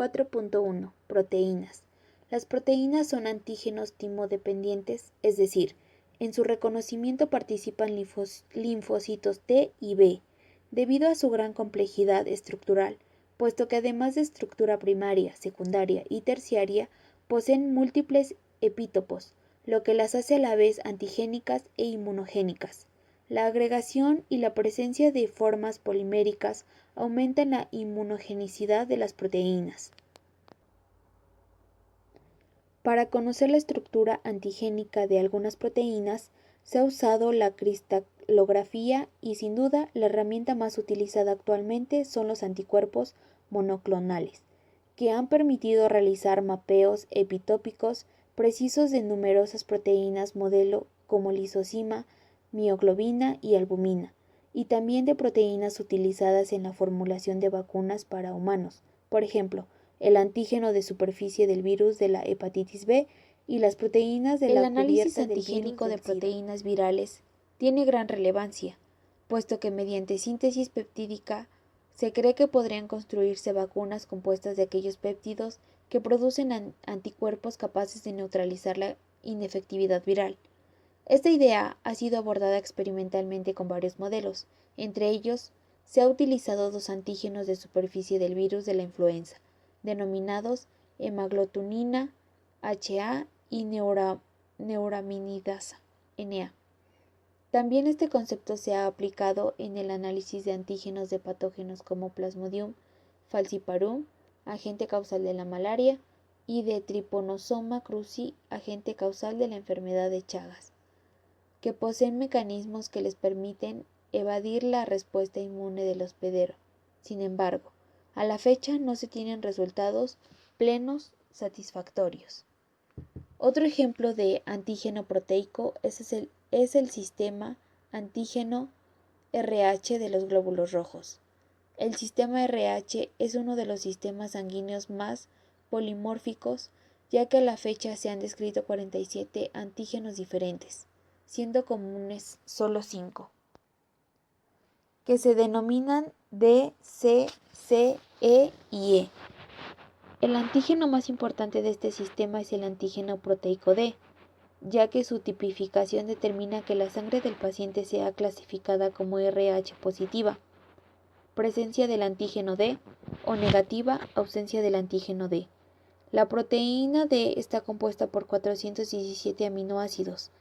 4.1. Proteínas. Las proteínas son antígenos timodependientes, es decir, en su reconocimiento participan linfocitos T y B, debido a su gran complejidad estructural, puesto que además de estructura primaria, secundaria y terciaria, poseen múltiples epítopos, lo que las hace a la vez antigénicas e inmunogénicas. La agregación y la presencia de formas poliméricas aumentan la inmunogenicidad de las proteínas. Para conocer la estructura antigénica de algunas proteínas, se ha usado la cristalografía y sin duda la herramienta más utilizada actualmente son los anticuerpos monoclonales, que han permitido realizar mapeos epitópicos precisos de numerosas proteínas modelo como lisozima, mioglobina y albumina, y también de proteínas utilizadas en la formulación de vacunas para humanos, por ejemplo, el antígeno de superficie del virus de la hepatitis B y las proteínas de la cubierta del virus. El análisis antigénico de proteínas virales tiene gran relevancia, puesto que mediante síntesis peptídica se cree que podrían construirse vacunas compuestas de aquellos péptidos que producen anticuerpos capaces de neutralizar la inefectividad viral. Esta idea ha sido abordada experimentalmente con varios modelos. Entre ellos, se ha utilizado dos antígenos de superficie del virus de la influenza, denominados hemaglutinina HA y neuraminidasa NA. También este concepto se ha aplicado en el análisis de antígenos de patógenos como Plasmodium falciparum, agente causal de la malaria, y de Trypanosoma cruzi, agente causal de la enfermedad de Chagas, que poseen mecanismos que les permiten evadir la respuesta inmune del hospedero. Sin embargo, a la fecha no se tienen resultados plenos satisfactorios. Otro ejemplo de antígeno proteico es el sistema antígeno RH de los glóbulos rojos. El sistema RH es uno de los sistemas sanguíneos más polimórficos, ya que a la fecha se han descrito 47 antígenos diferentes, siendo comunes solo 5, que se denominan D, C, E y E. El antígeno más importante de este sistema es el antígeno proteico D, ya que su tipificación determina que la sangre del paciente sea clasificada como RH positiva, presencia del antígeno D, o negativa, ausencia del antígeno D. La proteína D está compuesta por 417 aminoácidos,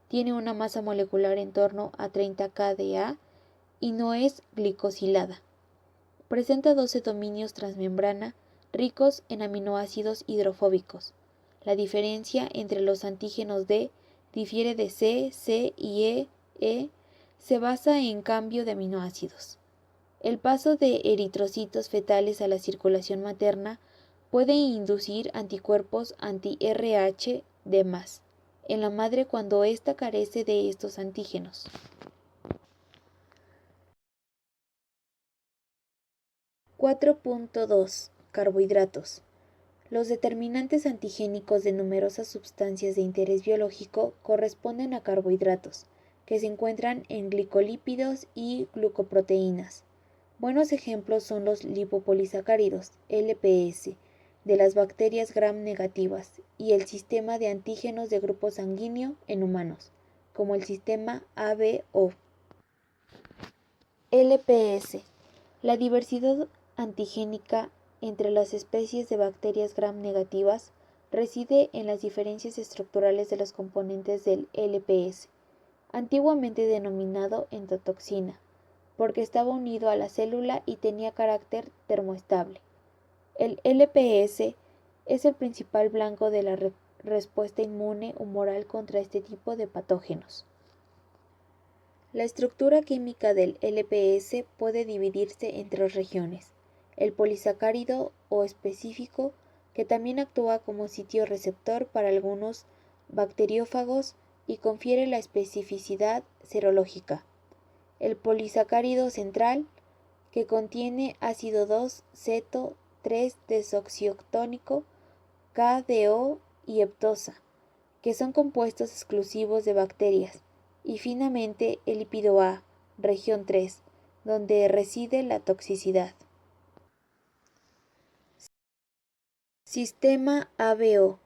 tiene una masa molecular en torno a 30 kDa y no es glicosilada. Presenta 12 dominios transmembrana ricos en aminoácidos hidrofóbicos. La diferencia entre los antígenos D difiere de C y E se basa en cambio de aminoácidos. El paso de eritrocitos fetales a la circulación materna puede inducir anticuerpos anti-RH D+, en la madre cuando ésta carece de estos antígenos. 4.2. Carbohidratos. Los determinantes antigénicos de numerosas sustancias de interés biológico corresponden a carbohidratos, que se encuentran en glicolípidos y glucoproteínas. Buenos ejemplos son los lipopolisacáridos, LPS, de las bacterias gram negativas y el sistema de antígenos de grupo sanguíneo en humanos, como el sistema ABO. LPS. La diversidad antigénica entre las especies de bacterias gram negativas reside en las diferencias estructurales de los componentes del LPS, antiguamente denominado endotoxina, porque estaba unido a la célula y tenía carácter termoestable. El LPS es el principal blanco de la respuesta inmune humoral contra este tipo de patógenos. La estructura química del LPS puede dividirse en tres regiones: el polisacárido o específico, que también actúa como sitio receptor para algunos bacteriófagos y confiere la especificidad serológica; el polisacárido central, que contiene ácido 2-ceto-3-desoxiotónico, KDO y heptosa, que son compuestos exclusivos de bacterias; y finalmente el lípido A, región 3, donde reside la toxicidad. Sistema ABO.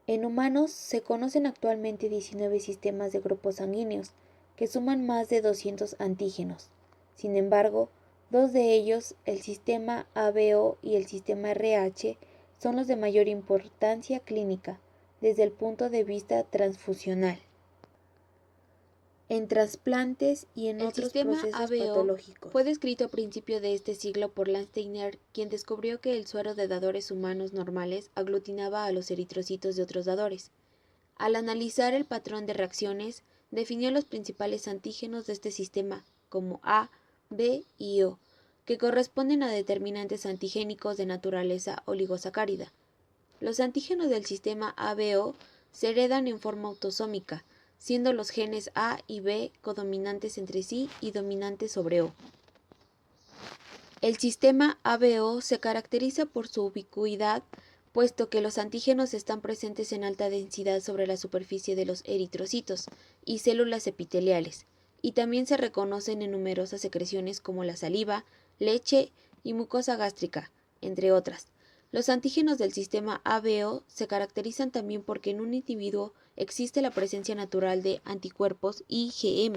En humanos se conocen actualmente 19 sistemas de grupos sanguíneos, que suman más de 200 antígenos. Sin embargo, dos de ellos, el sistema ABO y el sistema RH, son los de mayor importancia clínica, desde el punto de vista transfusional, en trasplantes y en otros procesos patológicos. Fue descrito a principios de este siglo por Lance Steiner, quien descubrió que el suero de dadores humanos normales aglutinaba a los eritrocitos de otros dadores. Al analizar el patrón de reacciones, definió los principales antígenos de este sistema como A, B y O, que corresponden a determinantes antigénicos de naturaleza oligosacárida. Los antígenos del sistema ABO se heredan en forma autosómica, siendo los genes A y B codominantes entre sí y dominantes sobre O. El sistema ABO se caracteriza por su ubicuidad, puesto que los antígenos están presentes en alta densidad sobre la superficie de los eritrocitos y células epiteliales, y también se reconocen en numerosas secreciones como la saliva, leche y mucosa gástrica, entre otras. Los antígenos del sistema ABO se caracterizan también porque en un individuo existe la presencia natural de anticuerpos IgM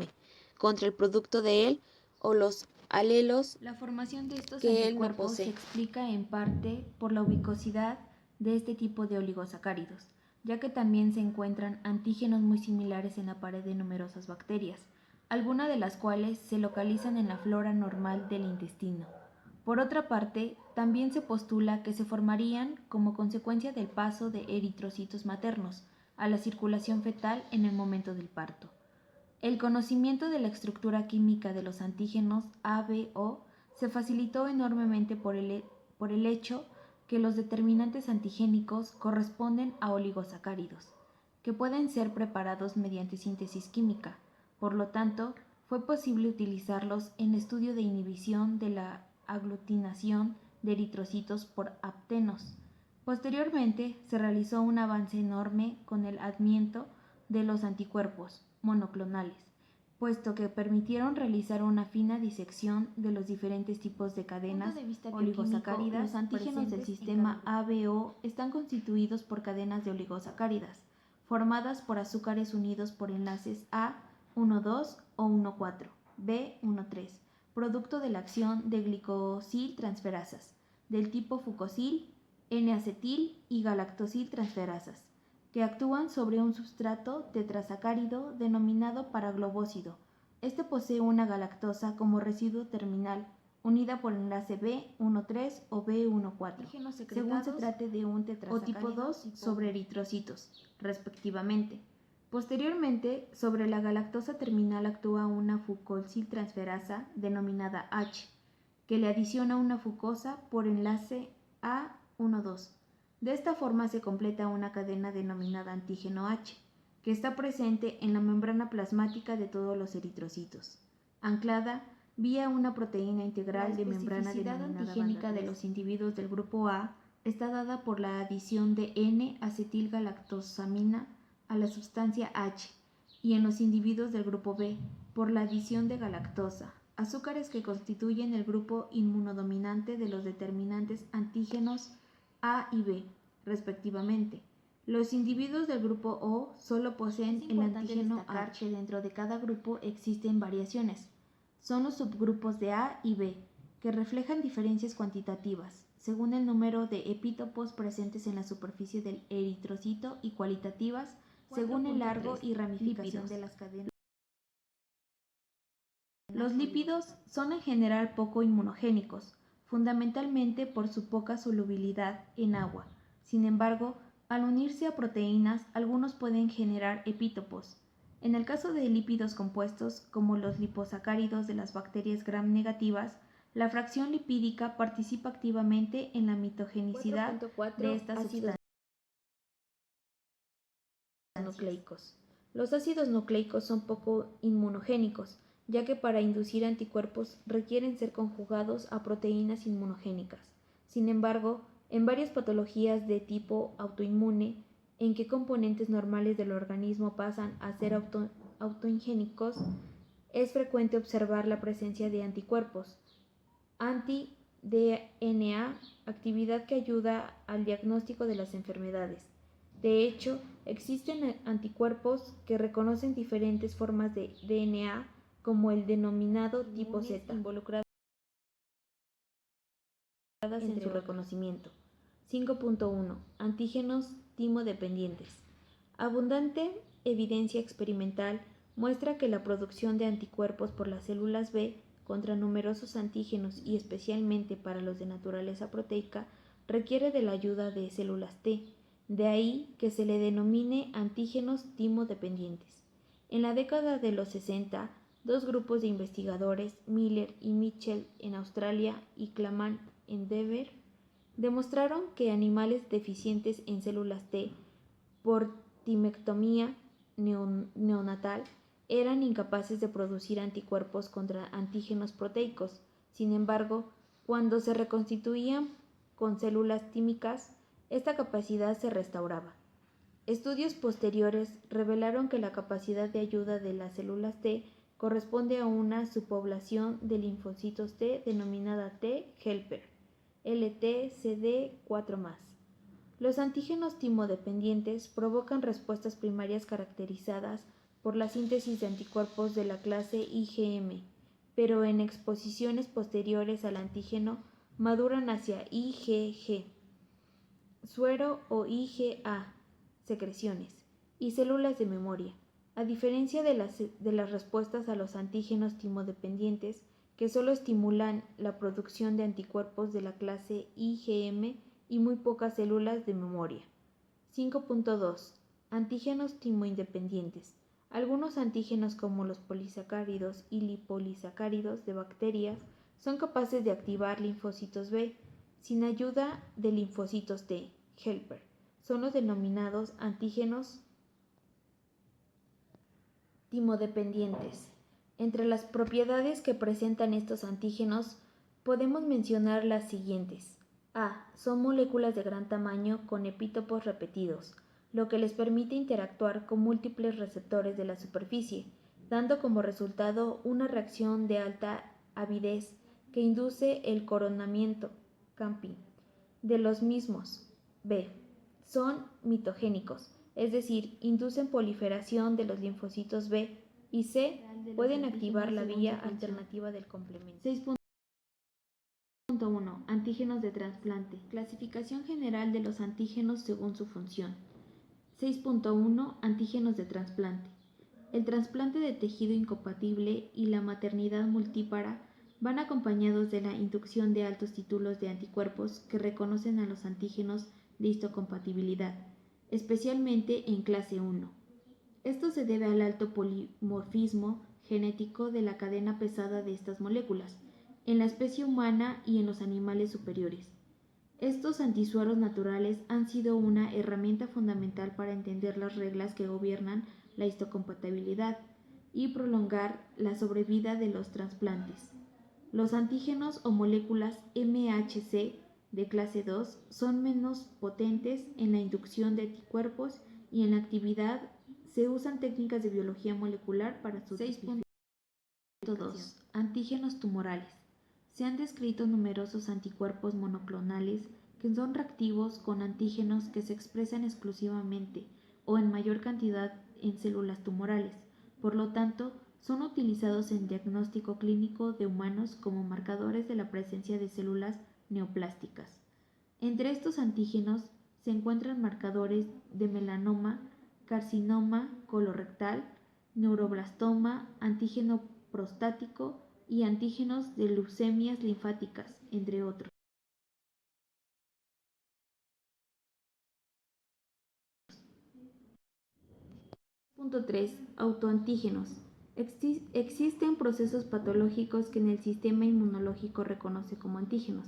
contra el producto de él o los alelos. La formación de estos anticuerpos se explica en parte por la ubicuosidad de este tipo de oligosacáridos, ya que también se encuentran antígenos muy similares en la pared de numerosas bacterias, algunas de las cuales se localizan en la flora normal del intestino. Por otra parte, también se postula que se formarían como consecuencia del paso de eritrocitos maternos a la circulación fetal en el momento del parto. El conocimiento de la estructura química de los antígenos ABO se facilitó enormemente por el hecho que los determinantes antigénicos corresponden a oligosacáridos, que pueden ser preparados mediante síntesis química. Por lo tanto, fue posible utilizarlos en estudio de inhibición de la aglutinación de eritrocitos por aptenos. Posteriormente, se realizó un avance enorme con el adviento de los anticuerpos monoclonales, puesto que permitieron realizar una fina disección de los diferentes tipos de cadenas oligosacáridas. Los antígenos del sistema ABO están constituidos por cadenas de oligosacáridas, formadas por azúcares unidos por enlaces A12 o 14, B13, producto de la acción de glicosiltransferasas, del tipo fucosil, N-acetil y galactosiltransferasas, que actúan sobre un substrato tetrasacárido denominado paraglobósido. Este posee una galactosa como residuo terminal, unida por enlace B13 o B14, según se trate de un tetrasacárido o tipo 2 sobre eritrocitos, respectivamente. Posteriormente, sobre la galactosa terminal actúa una fucosiltransferasa denominada H, que le adiciona una fucosa por enlace A12. De esta forma se completa una cadena denominada antígeno H, que está presente en la membrana plasmática de todos los eritrocitos, anclada vía una proteína integral de membrana denominada antigénica de los individuos del grupo A está dada por la adición de N-acetilgalactosamina a la sustancia H, y en los individuos del grupo B por la adición de galactosa, azúcares que constituyen el grupo inmunodominante de los determinantes antígenos A y B, respectivamente. Los individuos del grupo O solo poseen el antígeno H. Dentro de cada grupo existen variaciones. Son los subgrupos de A y B, que reflejan diferencias cuantitativas, según el número de epítopos presentes en la superficie del eritrocito y cualitativas, según el largo y ramificación de las cadenas. Los lípidos son en general poco inmunogénicos, fundamentalmente por su poca solubilidad en agua. Sin embargo, al unirse a proteínas, algunos pueden generar epítopos. En el caso de lípidos compuestos, como los liposacáridos de las bacterias gram negativas, la fracción lipídica participa activamente en la mitogenicidad de estas sustancias nucleicos. Los ácidos nucleicos son poco inmunogénicos, ya que para inducir anticuerpos requieren ser conjugados a proteínas inmunogénicas. Sin embargo, en varias patologías de tipo autoinmune, en que componentes normales del organismo pasan a ser autoingénicos, es frecuente observar la presencia de anticuerpos DNA, actividad que ayuda al diagnóstico de las enfermedades. De hecho, existen anticuerpos que reconocen diferentes formas de DNA, como el denominado tipo Z, involucradas en su reconocimiento. 5.1. Antígenos timo-dependientes. Abundante evidencia experimental muestra que la producción de anticuerpos por las células B contra numerosos antígenos y especialmente para los de naturaleza proteica requiere de la ayuda de células T, de ahí que se le denomine antígenos timo-dependientes. En la década de los 60, dos grupos de investigadores, Miller y Mitchell en Australia y Claman en Denver, demostraron que animales deficientes en células T por timectomía neonatal eran incapaces de producir anticuerpos contra antígenos proteicos. Sin embargo, cuando se reconstituían con células tímicas, esta capacidad se restauraba. Estudios posteriores revelaron que la capacidad de ayuda de las células T corresponde a una subpoblación de linfocitos T denominada T helper, LTCD4+. Los antígenos timo-dependientes provocan respuestas primarias caracterizadas por la síntesis de anticuerpos de la clase IgM, pero en exposiciones posteriores al antígeno maduran hacia IgG, suero o IgA, secreciones, y células de memoria. A diferencia de las respuestas a los antígenos timo-dependientes, que solo estimulan la producción de anticuerpos de la clase IgM y muy pocas células de memoria. 5.2. Antígenos timo-independientes. Algunos antígenos como los polisacáridos y lipolisacáridos de bacterias son capaces de activar linfocitos B sin ayuda de linfocitos T, helper. Son los denominados antígenos timo-dependientes. Entre las propiedades que presentan estos antígenos podemos mencionar las siguientes. A. Son moléculas de gran tamaño con epítopos repetidos, lo que les permite interactuar con múltiples receptores de la superficie, dando como resultado una reacción de alta avidez que induce el coronamiento, camping, de los mismos. B. Son mitogénicos, es decir, inducen proliferación de los linfocitos B, y C. Pueden activar la vía alternativa del complemento. 6.1. Antígenos de trasplante. Clasificación general de los antígenos según su función. 6.1. Antígenos de trasplante. El trasplante de tejido incompatible y la maternidad multípara van acompañados de la inducción de altos títulos de anticuerpos que reconocen a los antígenos de histocompatibilidad, especialmente en clase 1. Esto se debe al alto polimorfismo genético de la cadena pesada de estas moléculas, en la especie humana y en los animales superiores. Estos antisueros naturales han sido una herramienta fundamental para entender las reglas que gobiernan la histocompatibilidad y prolongar la sobrevida de los trasplantes. Los antígenos o moléculas MHC de clase 2 son menos potentes en la inducción de anticuerpos y en la actividad se usan técnicas de biología molecular para su 6.2. Antígenos tumorales. Se han descrito numerosos anticuerpos monoclonales que son reactivos con antígenos que se expresan exclusivamente o en mayor cantidad en células tumorales. Por lo tanto, son utilizados en diagnóstico clínico de humanos como marcadores de la presencia de células neoplásticas. Entre estos antígenos se encuentran marcadores de melanoma, carcinoma colorectal, neuroblastoma, antígeno prostático y antígenos de leucemias linfáticas, entre otros. 3. Autoantígenos. Existen procesos patológicos que en el sistema inmunológico reconoce como antígenos.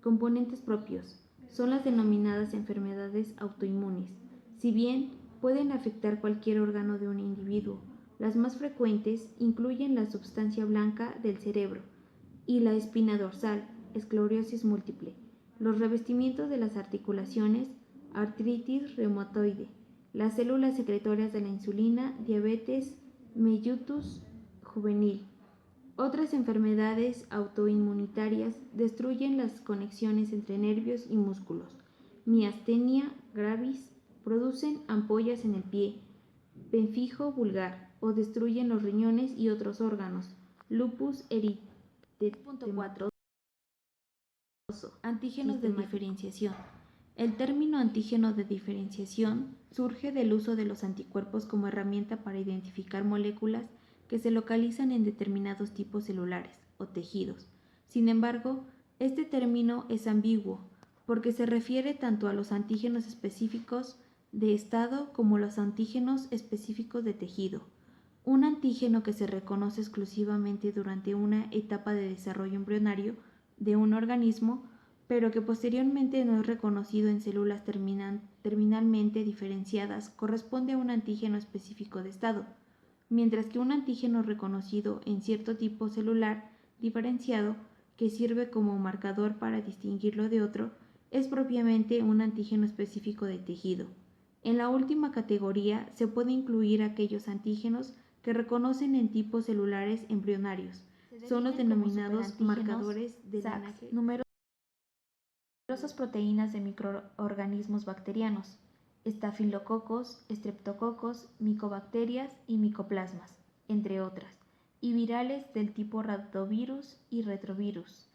Componentes propios. Son las denominadas enfermedades autoinmunes. Si bien pueden afectar cualquier órgano de un individuo, las más frecuentes incluyen la sustancia blanca del cerebro y la espina dorsal, esclerosis múltiple, los revestimientos de las articulaciones, artritis reumatoide, las células secretorias de la insulina, diabetes mellitus juvenil, Otras enfermedades autoinmunitarias destruyen las conexiones entre nervios y músculos. Miastenia gravis, producen ampollas en el pie, pemfijo vulgar, o destruyen los riñones y otros órganos. Lupus eritematoso. Antígenos de diferenciación. El término antígeno de diferenciación surge del uso de los anticuerpos como herramienta para identificar moléculas que se localizan en determinados tipos celulares o tejidos. Sin embargo, este término es ambiguo porque se refiere tanto a los antígenos específicos de estado como a los antígenos específicos de tejido. Un antígeno que se reconoce exclusivamente durante una etapa de desarrollo embrionario de un organismo, pero que posteriormente no es reconocido en células terminalmente diferenciadas, corresponde a un antígeno específico de estado, mientras que un antígeno reconocido en cierto tipo celular diferenciado, que sirve como marcador para distinguirlo de otro, es propiamente un antígeno específico de tejido. En la última categoría se puede incluir aquellos antígenos que reconocen en tipos celulares embrionarios. Son los denominados marcadores de linaje. Numerosas proteínas de microorganismos bacterianos, estafilococos, estreptococos, micobacterias y micoplasmas, entre otras, y virales del tipo rhabdovirus y retrovirus,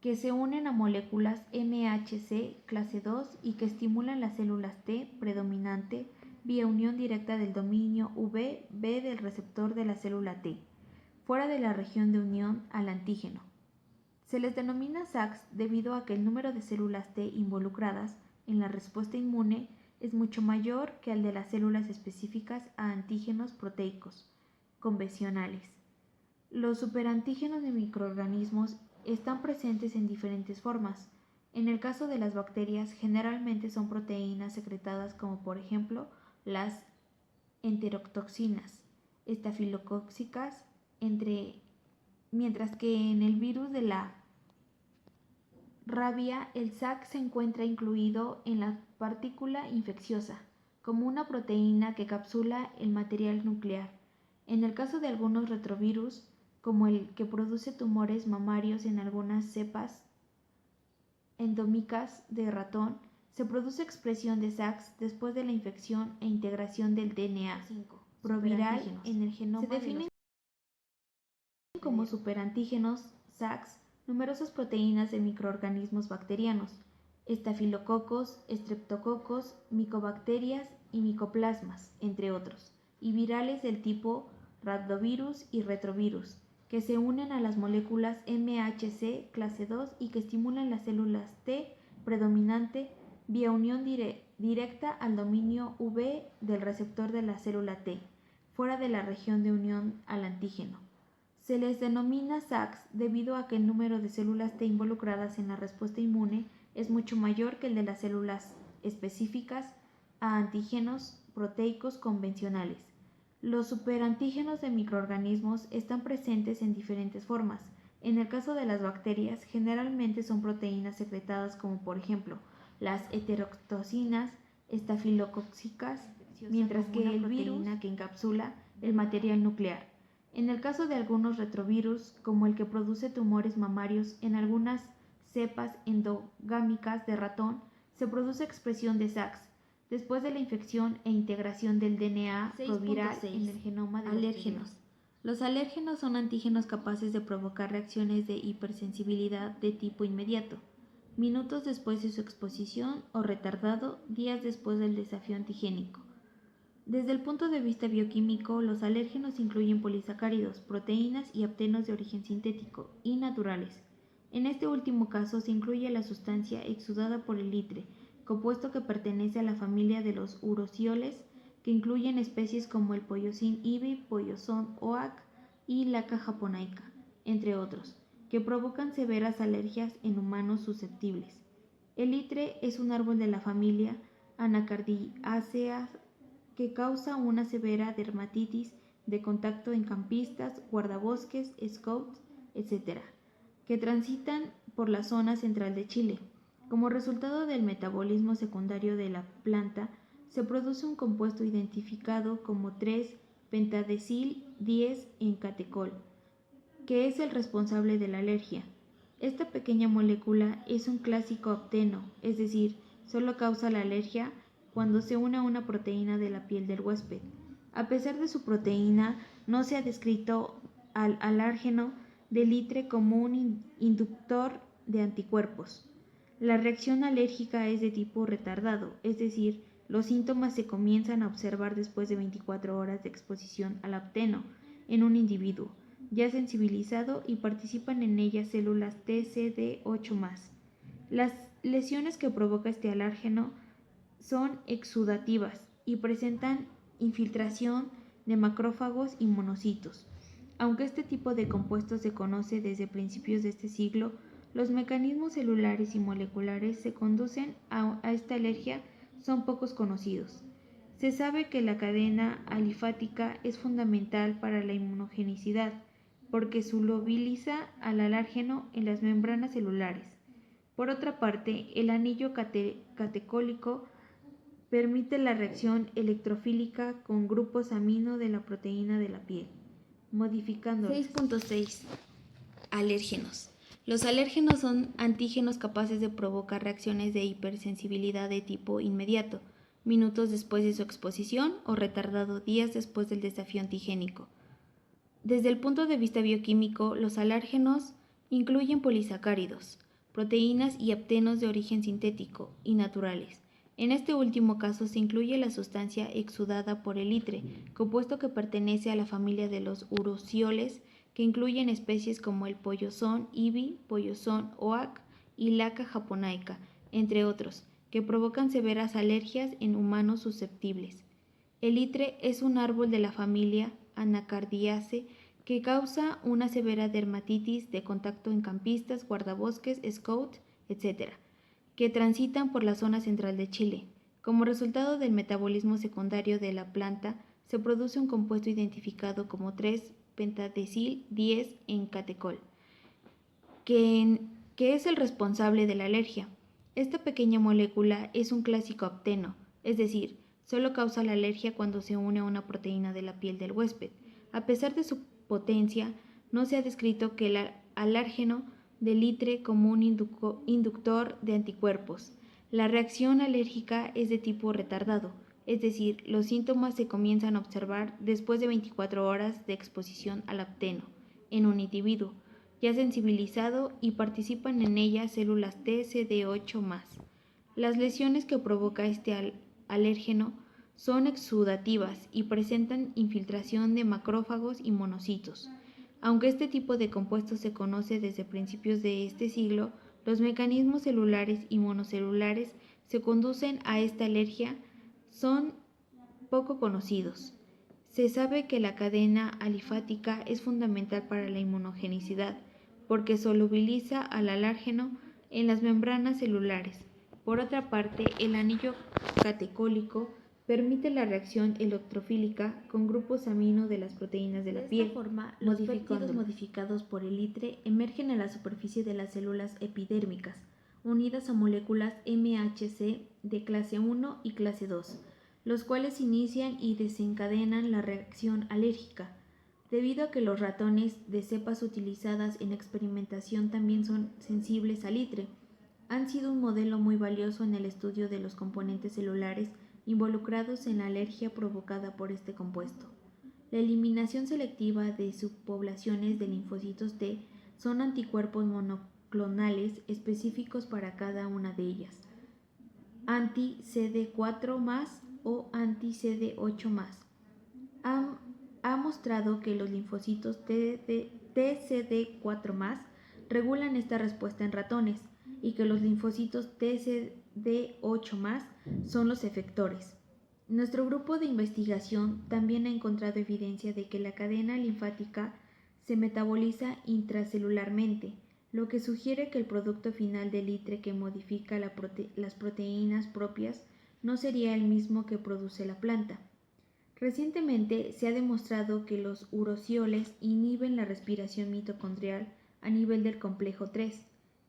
que se unen a moléculas MHC clase II y que estimulan las células T predominante vía unión directa del dominio UV-B del receptor de la célula T, fuera de la región de unión al antígeno. Se les denomina SACs debido a que el número de células T involucradas en la respuesta inmune es mucho mayor que el de las células específicas a antígenos proteicos convencionales. Los superantígenos de microorganismos están presentes en diferentes formas. En el caso de las bacterias, generalmente son proteínas secretadas como por ejemplo las enterotoxinas estafilocóccicas, mientras que en el virus de la rabia el SAC se encuentra incluido en la partícula infecciosa, como una proteína que capsula el material nuclear. En el caso de algunos retrovirus, como el que produce tumores mamarios en algunas cepas endémicas de ratón, se produce expresión de SACs después de la infección e integración del DNA proviral en el genoma. Se definen como superantígenos SACs numerosas proteínas de microorganismos bacterianos, estafilococos, estreptococos, micobacterias y micoplasmas, entre otros, y virales del tipo rhabdovirus y retrovirus, que se unen a las moléculas MHC clase II y que estimulan las células T predominante vía unión directa al dominio UV del receptor de la célula T, fuera de la región de unión al antígeno. Se les denomina SACs debido a que el número de células T involucradas en la respuesta inmune es mucho mayor que el de las células específicas a antígenos proteicos convencionales. Los superantígenos de microorganismos están presentes en diferentes formas. En el caso de las bacterias, generalmente son proteínas secretadas como por ejemplo las heterotoxinas estafilocóccicas, mientras que el virus que encapsula el material nuclear. En el caso de algunos retrovirus, como el que produce tumores mamarios en algunas cepas endogámicas de ratón, se produce expresión de SACs después de la infección e integración del DNA proviral en el genoma de alérgenos. Los alérgenos son antígenos capaces de provocar reacciones de hipersensibilidad de tipo inmediato, minutos después de su exposición o retardado, días después del desafío antigénico. Desde el punto de vista bioquímico, los alérgenos incluyen polisacáridos, proteínas y haptenos de origen sintético y naturales. En este último caso se incluye la sustancia exudada por el litre, compuesto que pertenece a la familia de los uracioles, que incluyen especies como el pollocín ibi, pollozón oak y laca japonaica, entre otros, que provocan severas alergias en humanos susceptibles. El litre es un árbol de la familia Anacardiaceae que causa una severa dermatitis de contacto en campistas, guardabosques, scouts, etc., que transitan por la zona central de Chile. Como resultado del metabolismo secundario de la planta, se produce un compuesto identificado como 3-pentadecil-10-encatecol, que es el responsable de la alergia. Esta pequeña molécula es un clásico apteno, es decir, solo causa la alergia cuando se une a una proteína de la piel del huésped. A pesar de su proteína, no se ha descrito al alérgeno de litre como un inductor de anticuerpos. La reacción alérgica es de tipo retardado, es decir, los síntomas se comienzan a observar después de 24 horas de exposición al apteno en un individuo ya sensibilizado y participan en ella células TCD8+. Las lesiones que provoca este alérgeno son exudativas y presentan infiltración de macrófagos y monocitos. Aunque este tipo de compuesto se conoce desde principios de este siglo, los mecanismos celulares y moleculares que conducen a esta alergia son pocos conocidos. Se sabe que la cadena alifática es fundamental para la inmunogenicidad, porque solubiliza al alérgeno en las membranas celulares. Por otra parte, el anillo catecólico permite la reacción electrofílica con grupos amino de la proteína de la piel, modificándolos. 6.6. Alérgenos. Los alérgenos son antígenos capaces de provocar reacciones de hipersensibilidad de tipo inmediato, minutos después de su exposición o retardado días después del desafío antigénico. Desde el punto de vista bioquímico, los alérgenos incluyen polisacáridos, proteínas y aptenos de origen sintético y naturales. En este último caso se incluye la sustancia exudada por el litre, compuesto que pertenece a la familia de los urosioles, que incluyen especies como el pollozón ibi, pollozón oak y laca japonaica, entre otros, que provocan severas alergias en humanos susceptibles. El litre es un árbol de la familia Anacardiaceae que causa una severa dermatitis de contacto en campistas, guardabosques, scout, etc., que transitan por la zona central de Chile. Como resultado del metabolismo secundario de la planta, se produce un compuesto identificado como 3-pentadecil-10-encatecol, que es el responsable de la alergia. Esta pequeña molécula es un clásico apteno, es decir, solo causa la alergia cuando se une a una proteína de la piel del huésped. A pesar de su potencia, no se ha descrito que el alérgeno de litre como un inductor de anticuerpos. La reacción alérgica es de tipo retardado, es decir, los síntomas se comienzan a observar después de 24 horas de exposición al apteno en un individuo ya sensibilizado y participan en ella células TCD8+. Las lesiones que provoca este alérgeno son exudativas y presentan infiltración de macrófagos y monocitos. Aunque este tipo de compuesto se conoce desde principios de este siglo, los mecanismos celulares y monocelulares que conducen a esta alergia son poco conocidos. Se sabe que la cadena alifática es fundamental para la inmunogenicidad, porque solubiliza al alérgeno en las membranas celulares. Por otra parte, el anillo catecólico permite la reacción electrofílica con grupos amino de las proteínas de la piel. De esta forma, los péptidos modificados por el litre emergen en la superficie de las células epidérmicas, unidas a moléculas MHC de clase 1 y clase 2, los cuales inician y desencadenan la reacción alérgica. Debido a que los ratones de cepas utilizadas en experimentación también son sensibles al litre, han sido un modelo muy valioso en el estudio de los componentes celulares involucrados en la alergia provocada por este compuesto. La eliminación selectiva de subpoblaciones de linfocitos T son anticuerpos monoclonales específicos para cada una de ellas, anti-CD4+ o anti-CD8+. Ha mostrado que los linfocitos TCD4+ regulan esta respuesta en ratones y que los linfocitos TCD8+ son los efectores. Nuestro grupo de investigación también ha encontrado evidencia de que la cadena linfática se metaboliza intracelularmente, lo que sugiere que el producto final del litre que modifica las proteínas propias no sería el mismo que produce la planta. Recientemente se ha demostrado que los urosioles inhiben la respiración mitocondrial a nivel del complejo 3.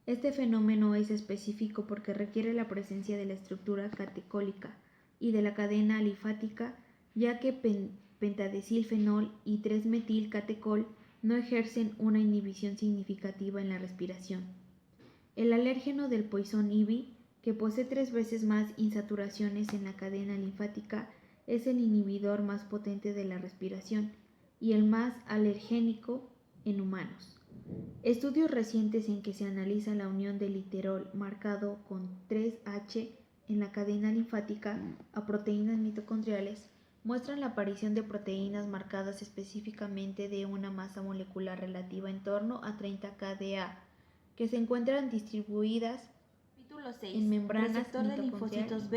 Este fenómeno es específico porque requiere la presencia de la estructura catecólica y de la cadena alifática, ya que pentadecilfenol y 3-metilcatecol no ejercen una inhibición significativa en la respiración. El alérgeno del poison ivy, que posee 3 veces más insaturaciones en la cadena linfática, es el inhibidor más potente de la respiración y el más alergénico en humanos. Estudios recientes en que se analiza la unión del literol marcado con 3H en la cadena linfática a proteínas mitocondriales muestran la aparición de proteínas marcadas específicamente de una masa molecular relativa en torno a 30 kDa, que se encuentran distribuidas en membranas mitocondriales.